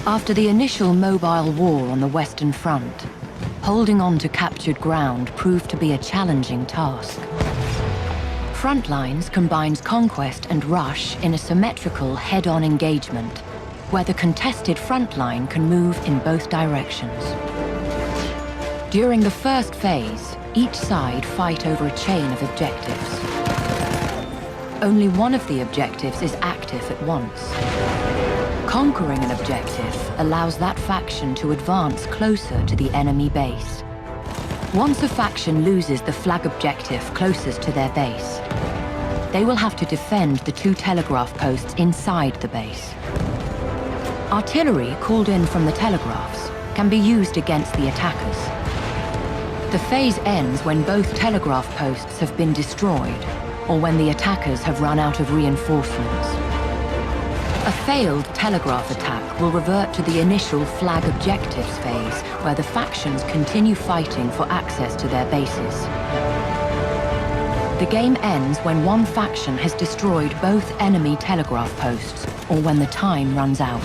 After the initial mobile war on the Western Front, holding on to captured ground proved to be a challenging task. Frontlines combines conquest and rush in a symmetrical head-on engagement, where the contested front line can move in both directions. During the first phase, each side fight over a chain of objectives. Only one of the objectives is active at once. Conquering an objective allows that faction to advance closer to the enemy base. Once a faction loses the flag objective closest to their base, they will have to defend the 2 telegraph posts inside the base. Artillery called in from the telegraphs can be used against the attackers. The phase ends when both telegraph posts have been destroyed, or when the attackers have run out of reinforcements. A failed telegraph attack will revert to the initial flag objectives phase, where the factions continue fighting for access to their bases. The game ends when one faction has destroyed both enemy telegraph posts, or when the time runs out.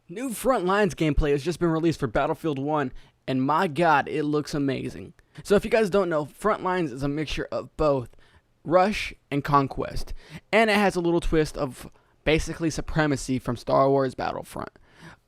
New Frontlines gameplay has just been released for Battlefield 1, and my god, it looks amazing. So if you guys don't know, Frontlines is a mixture of both rush and conquest, and it has a little twist of basically supremacy from Star Wars Battlefront.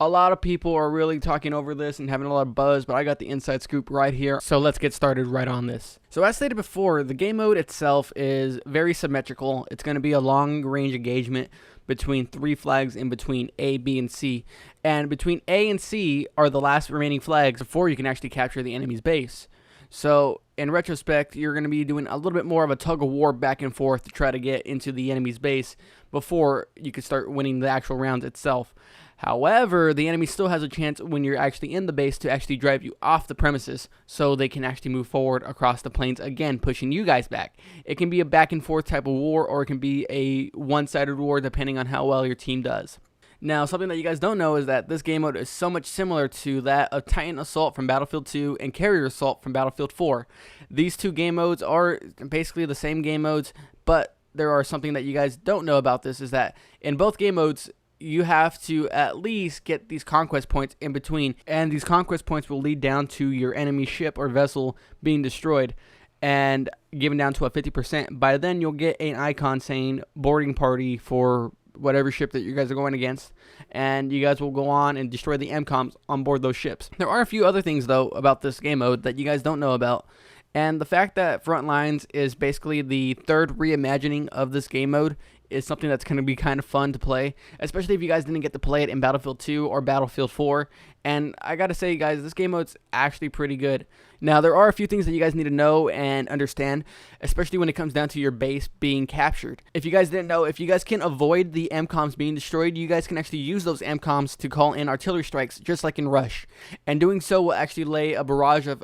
A lot of people are really talking over this and having a lot of buzz, but I got the inside scoop right here, so let's get started right on this. So as stated before, the game mode itself is very symmetrical. It's going to be a long range engagement between 3 flags in between A, B, and C, and between A and C are the last remaining flags before you can actually capture the enemy's base. So in retrospect, you're going to be doing a little bit more of a tug of war back and forth to try to get into the enemy's base before you can start winning the actual rounds itself. However, the enemy still has a chance when you're actually in the base to actually drive you off the premises so they can actually move forward across the plains, again pushing you guys back. It can be a back and forth type of war, or it can be a one-sided war depending on how well your team does. Now, something that you guys don't know is that this game mode is so much similar to that of Titan Assault from Battlefield 2 and Carrier Assault from Battlefield 4. These 2 game modes are basically the same game modes, but there are something that you guys don't know about this is that in both game modes, you have to at least get these conquest points in between, and these conquest points will lead down to your enemy ship or vessel being destroyed and given down to a 50%. By then, you'll get an icon saying boarding party for whatever ship that you guys are going against, and you guys will go on and destroy the MCOMs on board those ships. There are a few other things though about this game mode that you guys don't know about, and the fact that Frontlines is basically the 3rd reimagining of this game mode is something that's going to be kind of fun to play, especially if you guys didn't get to play it in Battlefield 2 or Battlefield 4. And I gotta say, guys, this game mode's actually pretty good. Now, there are a few things that you guys need to know and understand, especially when it comes down to your base being captured. If you guys didn't know, if you guys can avoid the MCOMs being destroyed, you guys can actually use those MCOMs to call in artillery strikes, just like in Rush. And doing so will actually lay a barrage of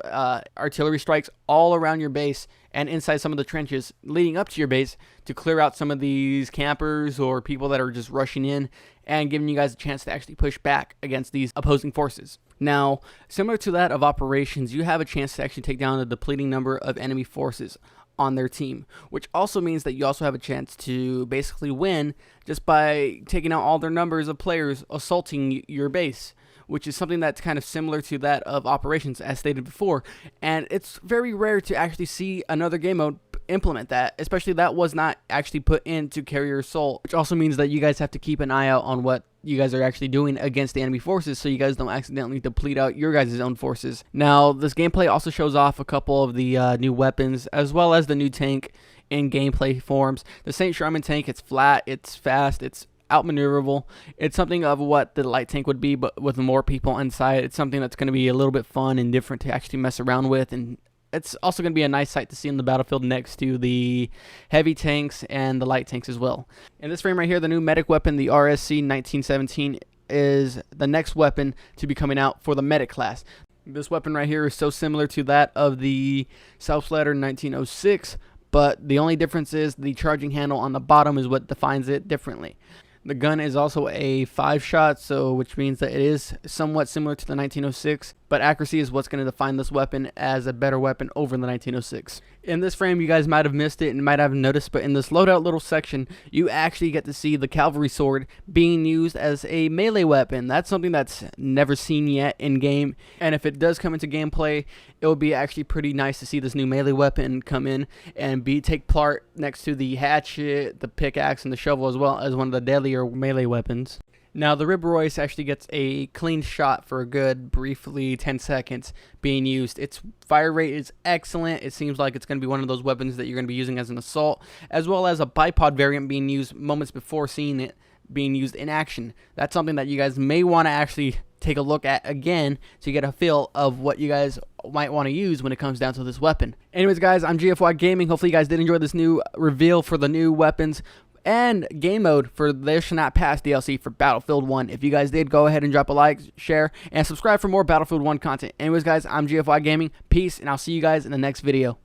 artillery strikes all around your base and inside some of the trenches leading up to your base to clear out some of these campers or people that are just rushing in and giving you guys a chance to actually push back against these opposing forces. Now, similar to that of operations, you have a chance to actually take down a depleting number of enemy forces on their team, which also means that you also have a chance to basically win just by taking out all their numbers of players assaulting your base, which is something that's kind of similar to that of operations as stated before. And it's very rare to actually see another game mode implement that, especially that was not actually put into Carrier Assault, which also means that you guys have to keep an eye out on what you guys are actually doing against the enemy forces so you guys don't accidentally deplete out your guys' own forces. Now, this gameplay also shows off a couple of the new weapons as well as the new tank in gameplay forms. The St. Sherman tank, it's flat, it's fast, it's outmaneuverable. It's something of what the light tank would be, but with more people inside. It's something that's going to be a little bit fun and different to actually mess around with, and it's also going to be a nice sight to see on the battlefield next to the heavy tanks and the light tanks as well. In this frame right here, the new medic weapon, the RSC 1917, is the next weapon to be coming out for the medic class. This weapon right here is so similar to that of the Self-Slider 1906, but the only difference is the charging handle on the bottom is what defines it differently. The gun is also a 5-shot, so which means that it is somewhat similar to the 1906, but accuracy is what's going to define this weapon as a better weapon over the 1906. In this frame, you guys might have missed it and might have noticed, but in this loadout little section, you actually get to see the cavalry sword being used as a melee weapon. That's something that's never seen yet in game, and if it does come into gameplay, it will be actually pretty nice to see this new melee weapon come in and take part next to the hatchet, the pickaxe, and the shovel, as well as one of the deadlier melee weapons. Now, the Rib Royce actually gets a clean shot for a good, briefly, 10 seconds being used. Its fire rate is excellent. It seems like it's going to be one of those weapons that you're going to be using as an assault, as well as a bipod variant being used moments before seeing it being used in action. That's something that you guys may want to actually take a look at again to get a feel of what you guys might want to use when it comes down to this weapon. Anyways, guys, I'm GFY Gaming. Hopefully you guys did enjoy this new reveal for the new weapons and game mode for There Shall Not Pass DLC for Battlefield 1. If you guys did, go ahead and drop a like, share, and subscribe for more Battlefield 1 content. Anyways, guys, I'm GFY Gaming. Peace, and I'll see you guys in the next video.